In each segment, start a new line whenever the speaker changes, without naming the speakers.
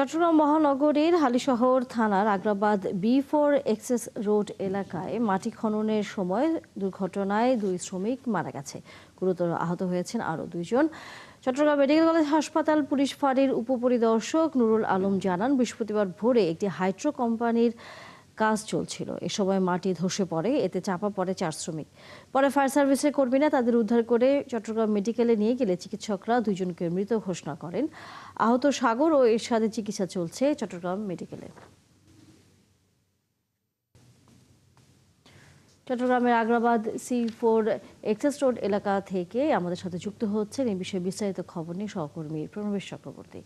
চট্টগ্রাম মহানগরীর হালিশহর থানার Agrabad B4 access road এলাকায় মাটি খননের সময় দুর্ঘটনায় 2 শ্রমিক মারা গেছে। গুরুতর আহত হয়েছেন আরও 2 জন। চট্টগ্রাম মেডিকেল কলেজ হাসপাতাল পুলিশ ফাঁড়ির উপপরিদর্শক নুরুল আলম জানান, বৃহস্পতিবার ভোরে একটি হাইড্রো কোম্পানির কাজ চলছিল। এ সময় মাটি ধসে পড়ে, এতে চাপা পড়ে 4 শ্রমিক। পরে ফায়ার সার্ভিসের কর্মীরা তাদের উদ্ধার করে চট্টগ্রাম মেডিকেলে নিয়ে গেলে চিকিৎসকরা 2 জনকে মৃত ঘোষণা করেন। আহত সাগর ও এরশাদের চিকিৎসা চলছে চট্টগ্রাম মেডিকেলে। চট্টগ্রামের আগ্রাবাদ C4 এক্সেস রোড এলাকা থেকে আমাদের সাথে যুক্ত হচ্ছেন এই বিষয়ে বিস্তারিত খবর নিয়ে সহকর্মী প্রণবেশ চক্রবর্তী।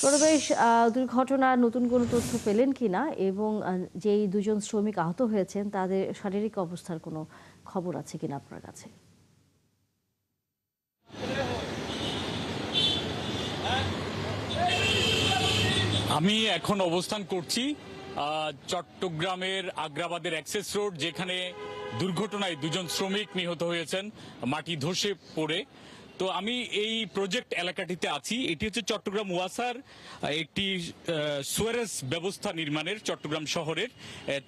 প্রণবেশ, দুর্ঘটনার নতুন কোনো তথ্য পেলেন কিনা এবং যেই 2 জন শ্রমিক আহত হয়েছেন তাদের শারীরিক অবস্থার কোনো খবর আছে কিনা আপনার কাছে?
আমি এখন অবস্থান করছি চট্টগ্রামের আগ্রাবাদের অ্যাক্সেস রোড, যেখানে দুর্ঘটনায় 2 জন শ্রমিক নিহত হয়েছেন মাটি ধসে পড়ে। তো আমি এই প্রজেক্ট এলাকাটিতে আছি। এটি হচ্ছে চট্টগ্রাম ওয়াসার একটি সুয়ারেজ ব্যবস্থা নির্মাণের চট্টগ্রাম শহরের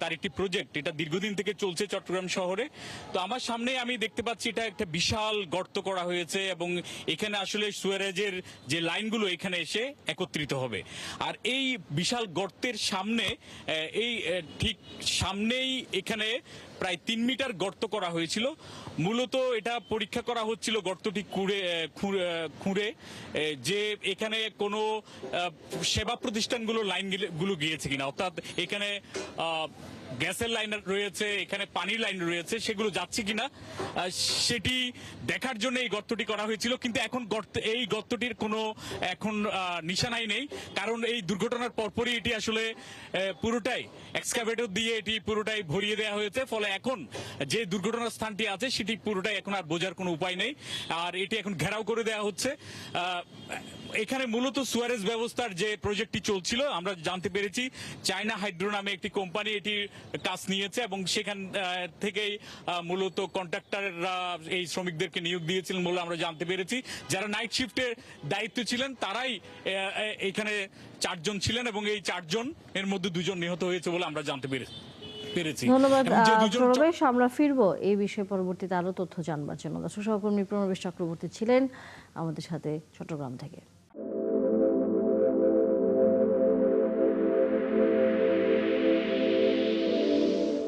তার একটি প্রজেক্ট। এটা দীর্ঘদিন থেকে চলছে চট্টগ্রাম শহরে। তো আমার সামনে আমি দেখতে পাচ্ছি এটা একটা বিশাল গর্ত করা হয়েছে এবং এখানে আসলে সুয়ারেজের যে লাইনগুলো এখানে এসে একত্রিত হবে। আর এই বিশাল গর্তের সামনে ঠিক সামনেই এখানে প্রায় 3 মিটার গর্ত করা হয়েছিল। মূলত এটা পরীক্ষা করা হচ্ছিল গর্তটি খুঁড়ে যে এখানে কোনো সেবা প্রতিষ্ঠানগুলো লাইনগুলো গিয়েছে কিনা, অর্থাৎ এখানে গ্যাসের লাইন রয়েছে, এখানে পানির লাইন রয়েছে, সেগুলো যাচ্ছে কিনা সেটি দেখার জন্য এই গর্তটি করা হয়েছিল। কিন্তু এখন এই গর্তটির কোনো এখন নিশানাই নেই, কারণ এই দুর্ঘটনার পরপরই এটি আসলে পুরোটাই এক্সকাভেটর দিয়ে এটি পুরোটাই ভরিয়ে দেওয়া হয়েছে। ফলে এখন যে দুর্ঘটনার স্থানটি আছে সেটি পুরোটাই এখন আর বোঝার কোনো উপায় নেই, আর এটি এখন ঘেরাও করে দেওয়া হচ্ছে। এখানে মূলত সুয়ারেজ ব্যবস্থার যে প্রজেক্টটি চলছিল, আমরা জানতে পেরেছি চায়না হাইড্রো নামে একটি কোম্পানি এটির কাজ নিয়েছে এবং সেখান থেকেই মূলত কন্ট্রাক্টররা এই শ্রমিকদেরকে নিয়োগ দিয়েছিলেন বলে আমরা জানতে পেরেছি। যারা নাইট শিফটের দায়িত্ব ছিলেন তারাই এখানে 4 জন ছিলেন এবং এই 4 জন এর মধ্যে 2 জন নিহত হয়েছে বলে আমরা জানতে পেরেছি।
ধন্যবাদ প্রণবেশ। আমরা ফিরবো এই বিষয়ে পরবর্তীতে আরো তথ্য জানবার জন্য। দর্শক সহকর্মী প্রণবেশ চক্রবর্তী ছিলেন আমাদের সাথে চট্টগ্রাম থেকে।